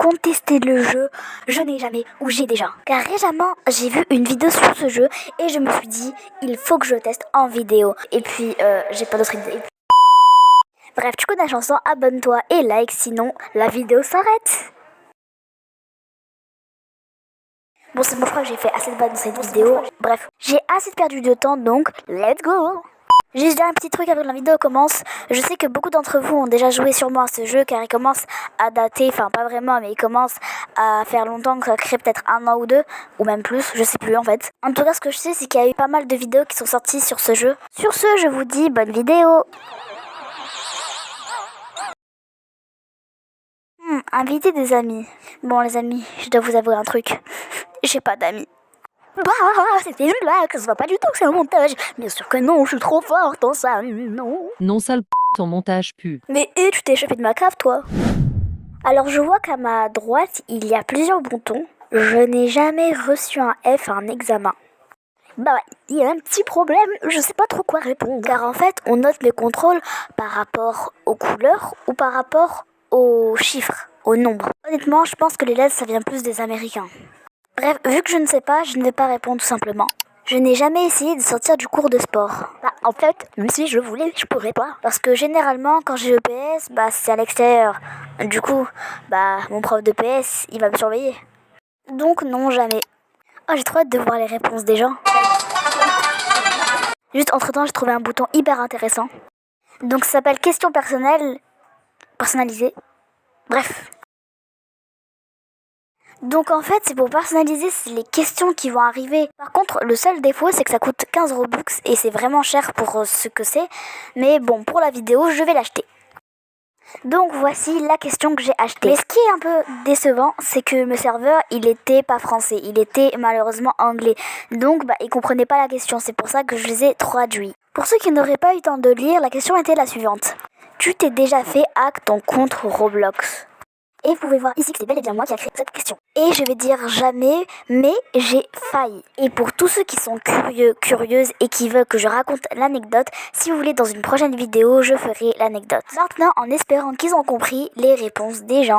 compte tester le jeu Je n'ai jamais ou j'ai déjà. Car récemment, j'ai vu une vidéo sur ce jeu et je me suis dit, il faut que je le teste en vidéo. Et puis, j'ai pas d'autre idée. Bref, tu connais la chanson, abonne-toi et like, sinon la vidéo s'arrête. Bon, c'est bon, je crois que j'ai fait assez de vannes dans cette vidéo. Bref, j'ai assez perdu de temps, donc let's go. Juste un petit truc avant que la vidéo commence. Je sais que beaucoup d'entre vous ont déjà joué sûrement à ce jeu car il commence à dater, enfin pas vraiment, mais il commence à faire longtemps, que ça crée peut-être 1 an ou 2, ou même plus, je sais plus en fait. En tout cas, ce que je sais, c'est qu'il y a eu pas mal de vidéos qui sont sorties sur ce jeu. Sur ce, je vous dis bonne vidéo. Inviter des amis. Bon les amis, je dois vous avouer un truc. J'ai pas d'amis. Bah, c'était une blague, ça se voit pas du tout que c'est un montage. Bien sûr que non, je suis trop forte en ça, non. Non sale ton montage pue. Mais tu t'es échappé de ma cave, toi. Alors je vois qu'à ma droite, il y a plusieurs boutons. Je n'ai jamais reçu un F à un examen. Bah, il y a un petit problème, je sais pas trop quoi répondre. Car en fait, on note les contrôles par rapport aux couleurs ou par rapport aux chiffres, aux nombres. Honnêtement, je pense que les lettres, ça vient plus des Américains. Bref, vu que je ne sais pas, je ne vais pas répondre tout simplement. Je n'ai jamais essayé de sortir du cours de sport. Bah, en fait, même si je voulais, je pourrais pas. Parce que généralement, quand j'ai le PS, bah, c'est à l'extérieur. Du coup, bah, mon prof de PS, il va me surveiller. Donc non, jamais. Oh, j'ai trop hâte de voir les réponses des gens. Juste entre-temps, j'ai trouvé un bouton hyper intéressant. Donc ça s'appelle questions personnelles, personnalisées. Bref. Donc en fait, c'est pour personnaliser les questions qui vont arriver. Par contre, le seul défaut, c'est que ça coûte 15 Robux et c'est vraiment cher pour ce que c'est. Mais bon, pour la vidéo, je vais l'acheter. Donc voici la question que j'ai achetée. Mais ce qui est un peu décevant, c'est que le serveur, il était pas français, il était malheureusement anglais. Donc il comprenait pas la question, c'est pour ça que je les ai traduits. Pour ceux qui n'auraient pas eu le temps de lire, la question était la suivante. Tu t'es déjà fait hack ton compte Roblox? Et vous pouvez voir ici que c'est bel et bien moi qui a créé cette question. Et je vais dire jamais, mais j'ai failli. Et pour tous ceux qui sont curieuses et qui veulent que je raconte l'anecdote, si vous voulez dans une prochaine vidéo, je ferai l'anecdote. Maintenant, en espérant qu'ils ont compris les réponses des gens.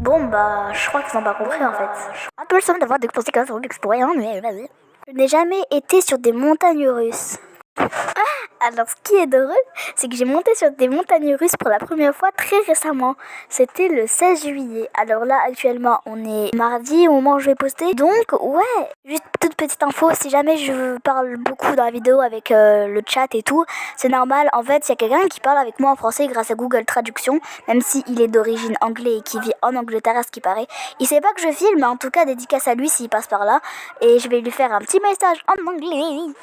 Bon je crois qu'ils n'ont pas compris en fait. Un peu le seum d'avoir dépensé 15 Robux pour rien, mais vas-y. Je n'ai jamais été sur des montagnes russes. Alors ce qui est drôle, c'est que j'ai monté sur des montagnes russes pour la première fois très récemment. C'était le 16 juillet. Alors là actuellement on est mardi au moment où je vais poster. Donc ouais, juste toute petite info, si jamais je parle beaucoup dans la vidéo avec le chat et tout, c'est normal. En fait il y a quelqu'un qui parle avec moi en français grâce à Google Traduction. Même s'il est d'origine anglais et qui vit en Angleterre à ce qui paraît. Il sait pas que je filme, mais en tout cas dédicace à lui s'il passe par là. Et je vais lui faire un petit message en anglais.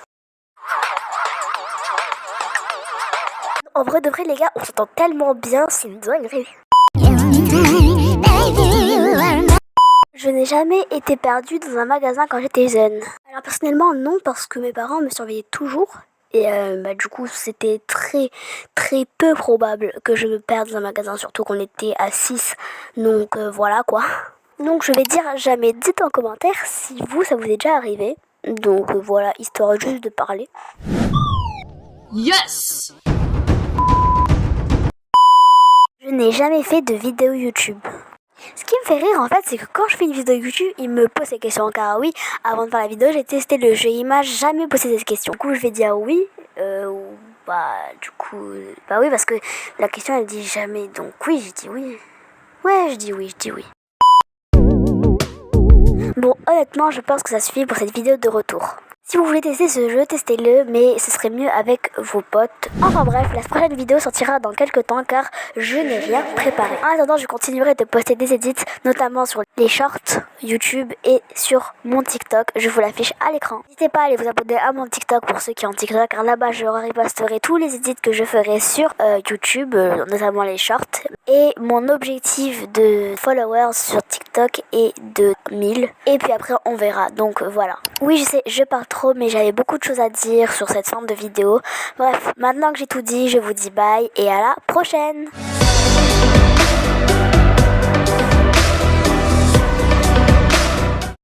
En vrai de vrai les gars, on s'entend tellement bien, c'est une dinguerie. Je n'ai jamais été perdue dans un magasin quand j'étais jeune. Alors personnellement non, parce que mes parents me surveillaient toujours. Et du coup c'était très peu probable que je me perde dans un magasin, surtout qu'on était à 6. Donc voilà quoi. Donc je vais dire jamais, dites en commentaire si ça vous est déjà arrivé. Donc voilà, histoire juste de parler. Yes! Je n'ai jamais fait de vidéo YouTube. Ce qui me fait rire en fait, c'est que quand je fais une vidéo YouTube, il me pose ces questions. Car oui, avant de faire la vidéo, j'ai testé le jeu. Il m'a jamais posé cette question. Du coup, je vais dire oui. Oui, parce que la question elle dit jamais. Donc oui, j'ai dit oui. Ouais, je dis oui. Bon, honnêtement, je pense que ça suffit pour cette vidéo de retour. Si vous voulez tester ce jeu, testez-le, mais ce serait mieux avec vos potes. Enfin bref, la prochaine vidéo sortira dans quelques temps car je n'ai rien préparé. En attendant, je continuerai de poster des edits, notamment sur les shorts YouTube et sur mon TikTok. Je vous l'affiche à l'écran. N'hésitez pas à aller vous abonner à mon TikTok pour ceux qui ont TikTok, car là-bas je reposterai tous les edits que je ferai sur YouTube, notamment les shorts. Et mon objectif de followers sur TikTok est de 1000. Et puis après on verra, donc voilà. Oui, je sais, je parle trop, mais j'avais beaucoup de choses à dire sur cette forme de vidéo. Bref, maintenant que j'ai tout dit, je vous dis bye et à la prochaine.